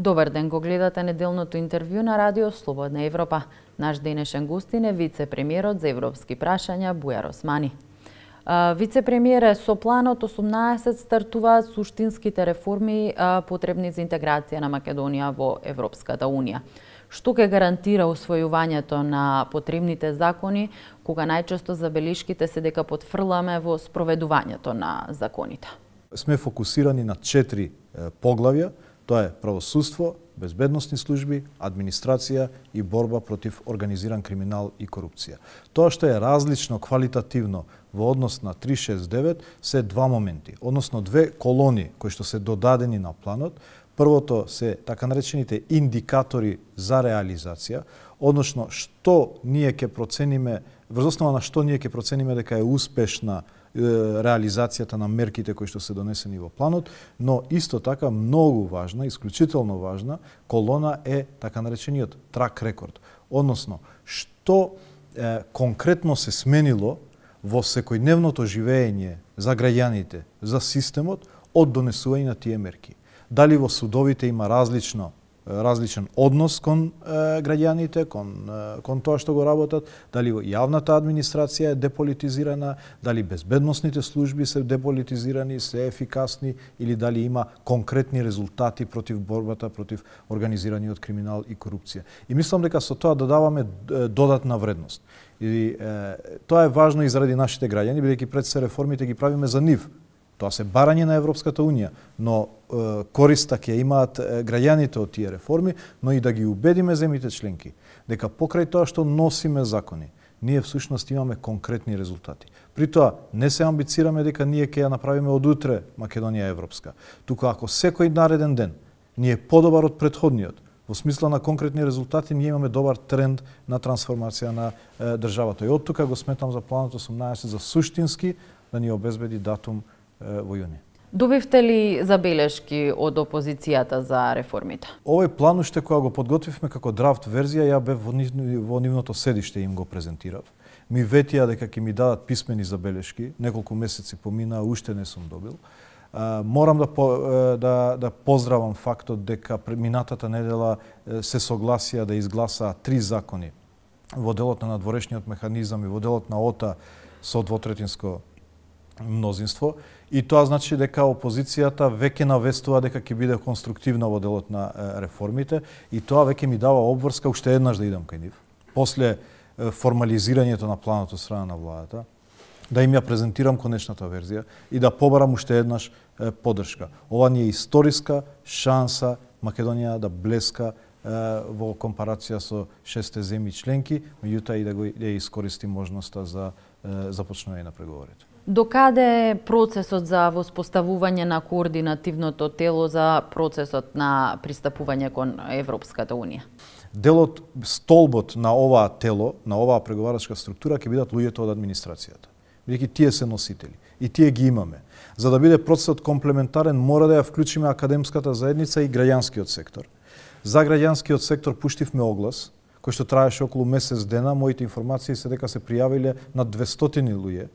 Добар ден, го гледате неделното интервју на Радио Слободна Европа. Наш денешен гостин е вице-премиерот за европски прашања Бујар Османи. Вице-премиере, со планот 18 стартуваат суштинските реформи потребни за интеграција на Македонија во Европската Унија. Што ќе гарантира усвојувањето на потребните закони, кога најчесто забелишките се дека потфрламе во спроведувањето на законите? Сме фокусирани на 4 поглавја. Тоа е правосудство, безбедносни служби, администрација и борба против организиран криминал и корупција. Тоа што е различно квалитативно во однос на 369 се два моменти, односно две колони кои што се додадени на планот. Првото се така наречените индикатори за реализација, односно што ние ќе процениме, врз основа на што ние ќе процениме дека е успешна реализацијата на мерките кои што се донесени во планот, но исто така многу важна, исклучително важна колона е така наречениот трак рекорд, односно што конкретно се сменило во секојдневното живење за граѓаните, за системот од донесување на тие мерки. Дали во судовите има различен однос кон граѓаните, кон тоа што го работат, дали јавната администрација е деполитизирана, дали безбедносните служби се деполитизирани, се ефикасни, или дали има конкретни резултати против борбата против организираниот криминал и корупција. И мислам дека со тоа додаваме додатна вредност. И тоа е важно и заради нашите граѓани, бидејќи пред се реформите ги правиме за нив. Тоа се барање на Европската Унија, но користа ќе имаат граѓаните од тие реформи, но и да ги убедиме земјите членки дека покрај тоа што носиме закони, ние всушност имаме конкретни резултати. При тоа не се амбицираме дека ние ќе ја направиме од утре Македонија европска. Туку ако секој нареден ден ни е подобар од претходниот, во смисла на конкретни резултати, ние имаме добар тренд на трансформација на државата. И од тука го сметам за планот 18 за суштински да ни обезбеди датум во јуни. Добивте ли забелешки од опозицијата за реформите? Овој план уште кога го подготвивме како драфт верзија, ја бев во нивното седиште им го презентирав. Ми ветија дека ќе ми дадат писмени забелешки, неколку месеци помина, уште не сум добил. Морам да поздравам фактот дека минатата недела се согласија да изгласаат 3 закони во делот на надворешниот механизам и во делот на ОТА со двотретинско мнозинство. И тоа значи дека опозицијата веќе навестува дека ќе биде конструктивна во делот на реформите и тоа веќе ми дава обврска уште еднаш да идам кај нив. После формализирањето на планот од страна на владата, да им ја презентирам конечната верзија и да побарам уште еднаш поддршка. Ова ни е историска шанса Македонија да блеска во компарација со 6 земји членки, меѓутоа и да искористи можноста за започнување на преговорите. Докаде е процесот за воспоставување на координативното тело за процесот на пристапување кон Европската Унија? Делот, столбот на оваа тело, на оваа преговарачка структура ќе бидат луѓето од администрацијата. Бидејќи тие се носители и тие ги имаме. За да биде процесот комплементарен, мора да ја вклучиме академската заедница и граѓанскиот сектор. За граѓанскиот сектор пуштивме оглас, кој што траеше околу месец дена. Моите информации се дека се пријавиле над 200 луѓе,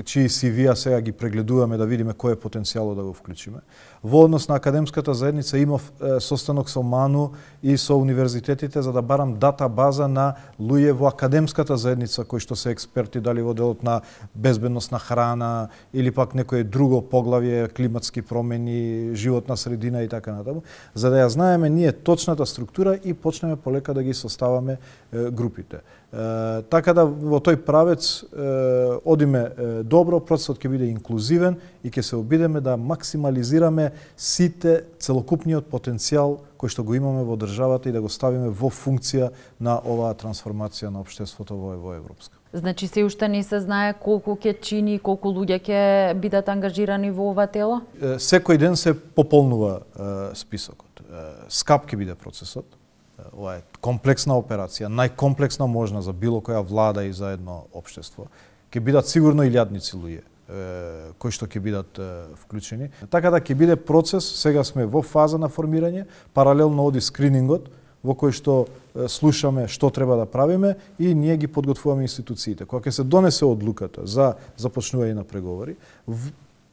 чии CV-а сега ги прегледуваме да видиме кој е потенцијалот да го вклучиме. Во однос на академската заедница имав состанок со МАНУ и со универзитетите за да барам дата база на луѓе во академската заедница кои што се експерти дали во делот на безбедност на храна или пак некое друго поглавје, климатски промени, животна средина и така натаму, за да ја знаеме ние точната структура и почнеме полека да ги составаме групите. Така да во тој правец одиме добро, процесот ќе биде инклузивен и ќе се обидеме да максимализираме сите целокупниот потенцијал кој што го имаме во државата и да го ставиме во функција на оваа трансформација на општеството во Европска. Значи се уште не се знае колку ќе чини, колку луѓе ќе бидат ангажирани во ова тело? Секој ден се пополнува списокот. Скап ќе биде процесот. Ова е комплексна операција, најкомплексна можна за било која влада и за едно општество. Ќе бидат сигурно илјадници луѓе кои што ќе бидат вклучени. Така да ќе биде процес, сега сме во фаза на формирање, паралелно оди скринингот, во кој што слушаме што треба да правиме и ние ги подготвуваме институциите. Кога ќе се донесе одлуката за започнување на преговори,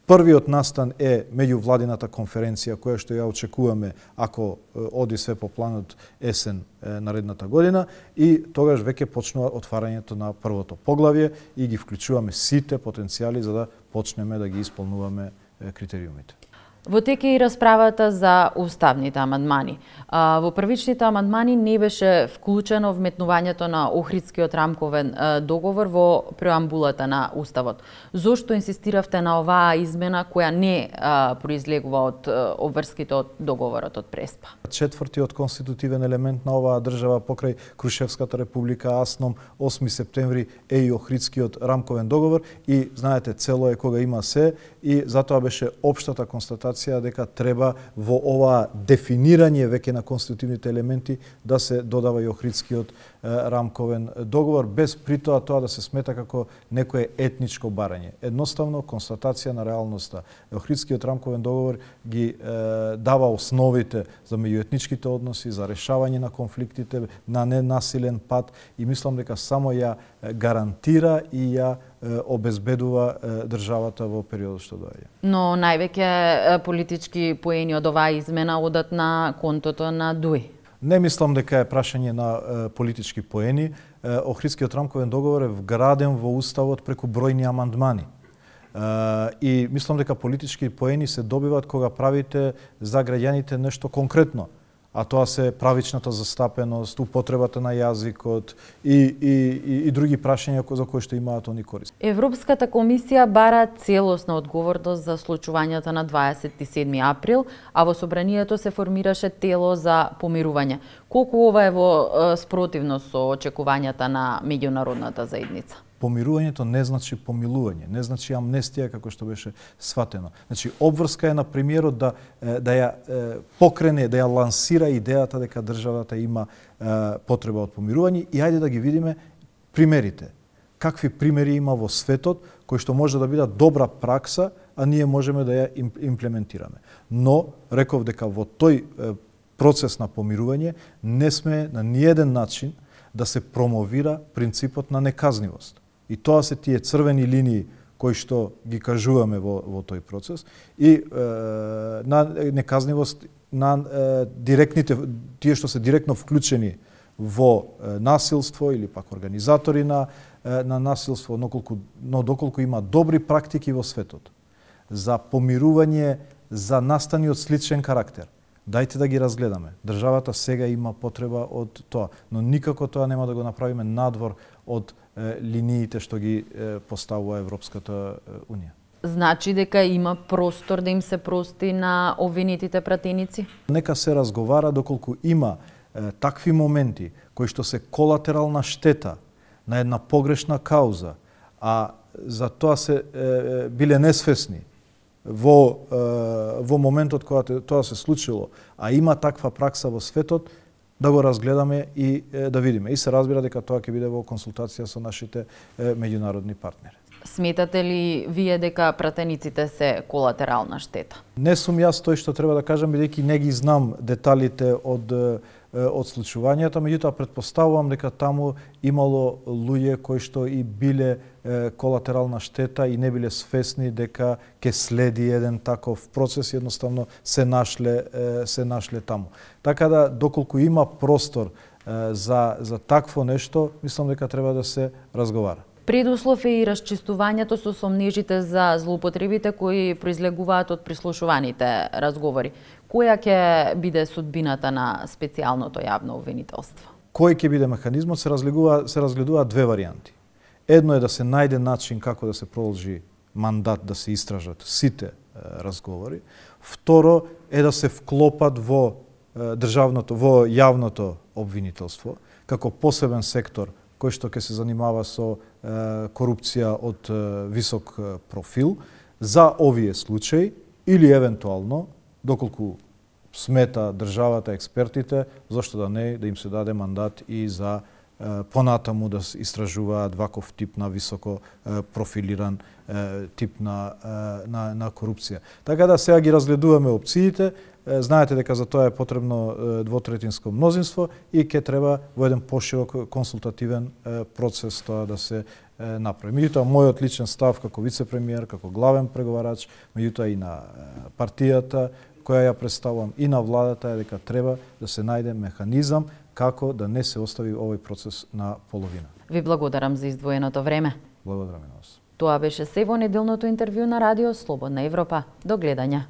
Првиот настан е меѓувладината конференција која што ја очекуваме ако оди све по планот есен наредната година и тогаш веќе почнува отварањето на првото поглавје и ги вклучуваме сите потенцијали за да почнеме да ги исполнуваме критериумите. Во тек е и расправата за уставните амандмани. Во првичните амандмани не беше вклучено вметнувањето на Охридскиот рамковен договор во преамбулата на Уставот. Зошто инсистиравте на оваа измена која не произлегува од обврските од договорот од Преспа? Четвртиот конститутивен елемент на оваа држава покрај Крушевската република, Асном, 8 септември е и Охридскиот рамковен договор и знаете цело е кога има се и затоа беше општата констатација дека треба во ова дефинирање веќе на конститутивните елементи да се додава и Охридскиот рамковен договор, без при тоа да се смета како некое етничко барање. Едноставно констатација на реалноста. Охридскиот рамковен договор ги дава основите за меѓуетничките односи, за решавање на конфликтите на ненасилен пат и мислам дека само ја гарантира и ја обезбедува државата во периодот што доаѓа. Но највеќе политички поени од оваа измена одат на контото на ДУИ. Не мислам дека е прашање на политички поени. Охридскиот рамковен договор е вграден во Уставот преку бројни амандмани. И мислам дека политички поени се добиваат кога правите за граѓаните нешто конкретно. А тоа се правичната застапеност, употребата на јазикот и други прашања за кои што имаат они корист. Европската комисија бара целосна одговорност за случувањата на 27 април, а во собранието се формираше тело за помирување. Колку ова е во спротивност со очекувањата на меѓународната заедница? Помирувањето не значи помилување, не значи амнестија како што беше сватено. Значи обврска е на премиерот да ја покрене, да ја лансира идејата дека државата има потреба од помирување и ајде да ги видиме примерите. Какви примери има во светот кои што може да бидат добра пракса, а ние можеме да ја имплементираме. Но реков дека во тој процес на помирување не сме на ниеден начин да се промовира принципот на неказнивост. И тоа се тие црвени линии кои што ги кажуваме во тој процес и на неказнивост на директните, тие што се директно вклучени во насилство или пак организатори на насилство, но доколку има добри практики во светот за помирување, за настани од сличен карактер. Дајте да ги разгледаме. Државата сега има потреба од тоа, но никако тоа нема да го направиме надвор од линиите што ги поставува Европската Унија. Значи дека има простор да им се прости на обвинетите пратеници? Нека се разговара доколку има такви моменти кои што се колатерална штета на една погрешна кауза, а за тоа се биле несвесни во моментот кога тоа се случило, а има таква пракса во светот, да го разгледаме и да видиме. И се разбира дека тоа ќе биде во консултација со нашите меѓународни партнери. Сметате ли вие дека пратениците се колатерална штета? Не сум јас тој што треба да кажам, бидејќи не ги знам деталите од случувањата, меѓутоа претпоставувам дека таму имало луѓе кои што и биле колатерална штета и не биле свесни дека ќе следи еден таков процес, едноставно се нашле таму. Така да доколку има простор за такво нешто, мислам дека треба да се разговара. Предуслов е и расчистувањето со сомнежите за злоупотребите кои произлегуваат од прислушуваните разговори. Која ќе биде судбината на специјалното јавно обвинителство? Кој ќе биде механизмот се разгледуваат две варијанти. Едно е да се најде начин како да се продолжи мандат да се истражат сите разговори. Второ е да се вклопат во јавното обвинителство како посебен сектор кој што ќе се занимава со корупција од висок профил за овие случаи или евентуално, доколку смета државата, експертите, зашто да не, да им се даде мандат и за понатаму да истражуваат ваков тип на високо профилиран тип на корупција. Така да сега ги разгледуваме опциите. Знаете дека за тоа е потребно двотретинско мнозинство и ќе треба во еден поширок консултативен процес тоа да се направи. Меѓутоа, мојот личен став како вице-премиер, како главен преговарач, меѓутоа и на партијата која ја представувам и на владата е дека треба да се најде механизам како да не се остави овој процес на половина. Ви благодарам за издвоеното време. Благодарам и на вас. Тоа беше се во неделното интервју на Радио Слободна Европа. До гледање.